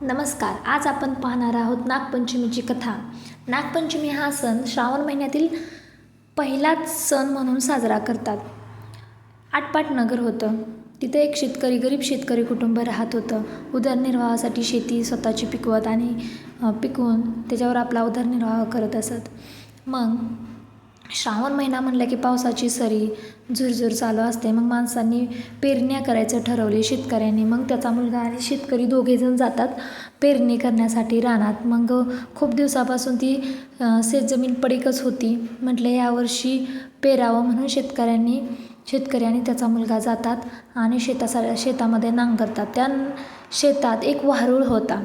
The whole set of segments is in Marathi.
नमस्कार. आज आपण पाहणार आहोत नागपंचमीची कथा. नागपंचमी हा सण श्रावण महिन्यातील पहिलाच सण म्हणून साजरा करतात. आटपाट नगर होतं. तिथे एक गरीब शेतकरी कुटुंब राहत होतं. उदरनिर्वाहासाठी शेती स्वतःची पिकवत आणि पिकवून त्याच्यावर आपला उदरनिर्वाह करत असत. मग श्रावण महिना म्हणलं की पावसाची सरी झुरझुर चालू असते. मग माणसांनी पेरण्या करायचं ठरवले शेतकऱ्यांनी. मग त्याचा मुलगा आणि शेतकरी दोघेजण जातात पेरणी करण्यासाठी रानात. मग खूप दिवसापासून ती शेतजमीन पडीकच होती. म्हटलं यावर्षी पेरावं म्हणून शेतकरी आणि त्याचा मुलगा जातात आणि शेतामध्ये नांगरतात. त्या शेतात एक वारुळ होता.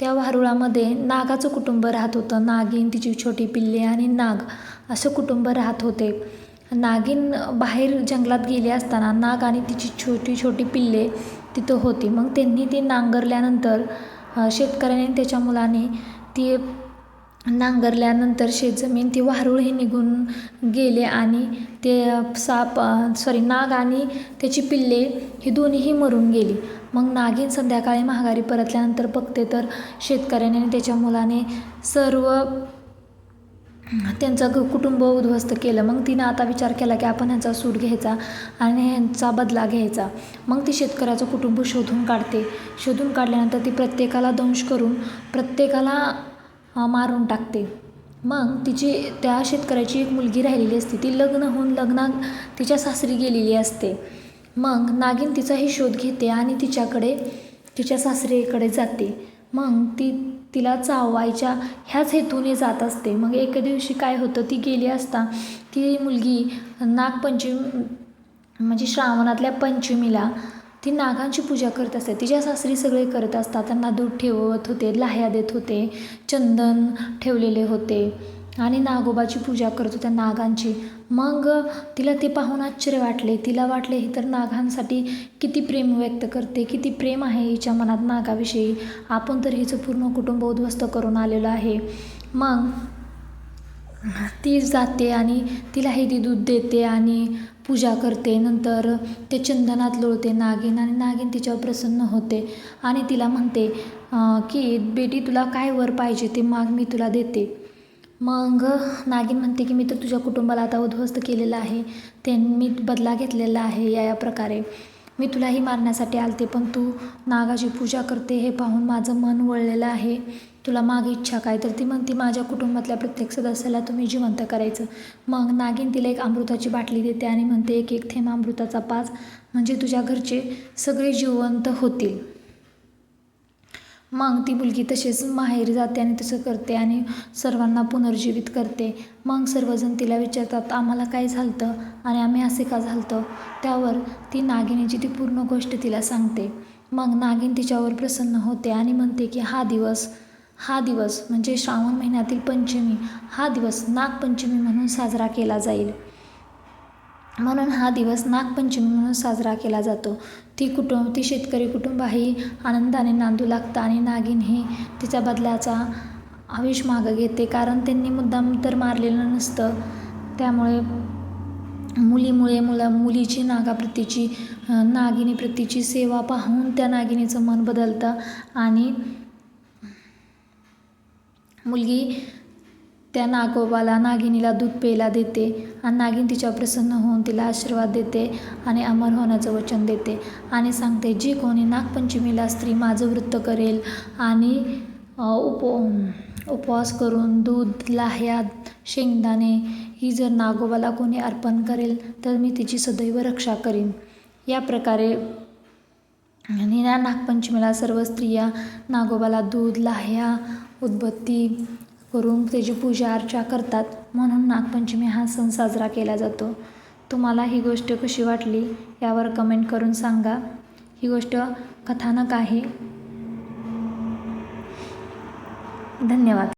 त्या वारुळामध्ये नागाचं कुटुंब राहत होतं. नागिन, तिची छोटी पिल्ले आणि नाग असं कुटुंब राहत होते. नागिन बाहेर जंगलात गेली असताना नाग आणि तिची छोटी छोटी पिल्ले तिथं होती. मग त्यांनी ती नांगरल्यानंतर शेतकऱ्याने त्याच्या मुलाने ती नांगरल्यानंतर शेतजमीन ती वारुळही निघून गेले आणि ते नाग आणि त्याची पिल्ले ही दोन्हीही मरून गेली. मग नागिन संध्याकाळी माघारी परतल्यानंतर बघते तर शेतकऱ्याने आणि त्याच्या मुलाने सर्व त्यांचं कुटुंब उद्ध्वस्त केलं. मग तिनं आता विचार केला की आपण ह्यांचा सूड घ्यायचा आणि ह्यांचा बदला घ्यायचा. मग ती शेतकऱ्याचं कुटुंब शोधून काढते. शोधून काढल्यानंतर ती प्रत्येकाला दंश करून प्रत्येकाला मारून टाकते. मग त्या शेतकऱ्याची एक मुलगी राहिलेली असते. ती लग्न होऊन तिच्या सासरी गेलेली असते. मग नागिन तिचाही शोध घेते आणि तिच्या सासरीकडे जाते. मग तिला चावायच्या ह्याच हेतूने जात असते. मग एके दिवशी काय होतं, ती गेली असता ती मुलगी नागपंचमी म्हणजे श्रावणातल्या पंचमीला ती नागांची पूजा करत असते. तिच्या सासरी सगळे करत असतात. त्यांना दूध ठेवत होते, लाह्या देत होते, चंदन ठेवलेले होते आणि नागोबाची पूजा करत होत्या नागांची. मग तिला ते पाहून आश्चर्य वाटले. तिला वाटले ही तर नागांसाठी किती प्रेम व्यक्त करते, किती प्रेम आहे हिच्या मनात नागाविषयी. आपण तर हिचं पूर्ण कुटुंब उद्ध्वस्त करून आलेलं आहे. मग ती जाते आणि तिलाही ती दूध देते आणि पूजा करते. नंतर ते चंदनात लोळते नागिन आणि नागिन तिच्यावर प्रसन्न होते आणि तिला म्हणते की बेटी तुला काय वर पाहिजे ते माग, मी तुला देते. मग नागिन म्हणते की मी तर तुझ्या कुटुंबाला आता उद्ध्वस्त केलेलं आहे, मी बदला घेतलेला आहे. या प्रकारे मी तुलाही मारण्यासाठी आलते, पण तू नागाची पूजा करते हे पाहून माझं मन वळलेलं आहे. तुला मागे इच्छा काय? तर ती म्हणते माझ्या कुटुंबातल्या प्रत्येक सदस्याला तुम्ही जिवंत करायचं. मग नागिन तिला एक अमृताची बाटली देते आणि म्हणते एक एक थेंब अमृताचा पाज, म्हणजे तुझ्या घरचे सगळे जिवंत होतील. मग ती मुलगी तसेच माहेरी जाते आणि तसं करते आणि सर्वांना पुनर्जीवित करते. मग सर्वजण तिला विचारतात आम्हाला काय झालं आणि आम्ही असे का झालं. त्यावर ती नागिनीची ती पूर्ण गोष्ट तिला सांगते. मग नागिन तिच्यावर प्रसन्न होते आणि म्हणते की हा दिवस म्हणजे श्रावण महिन्यातील पंचमी, हा दिवस नागपंचमी म्हणून साजरा केला जाईल. म्हणून हा दिवस नागपंचमी म्हणून साजरा केला जातो. ती शेतकरी कुटुंबही आनंदाने नांदू लागतं आणि नागिन ही तिच्या बदल्याचा आवेश मागं घेते. कारण त्यांनी मुद्दाम तर मारलेलं नसतं. त्यामुळे मुलीची नागिनीप्रतीची सेवा पाहून त्या नागिनीचं मन बदलतं आणि मुलगी त्या नागिनीला दूध प्यायला देते आणि नागिन तिच्या प्रसन्न होऊन तिला आशीर्वाद देते आणि अमर होण्याचं वचन देते आणि सांगते जी कोणी नागपंचमीला स्त्री माझं व्रत करेल आणि उपवास करून दूध, लाह्या, शेंगदाणे ही जर नागोबाला कोणी अर्पण करेल तर मी तिची सदैव रक्षा करीन. या प्रकारे आणि या नागपंचमीला सर्व स्त्रिया नागोबाला दूध, लाह्या, उदबत्ती करून त्याची पूजा अर्चा करतात. म्हणून नागपंचमी हा सण साजरा केला जातो. तुम्हाला ही गोष्ट कशी वाटली यावर कमेंट करून सांगा. ही गोष्ट कथानक आहे. धन्यवाद.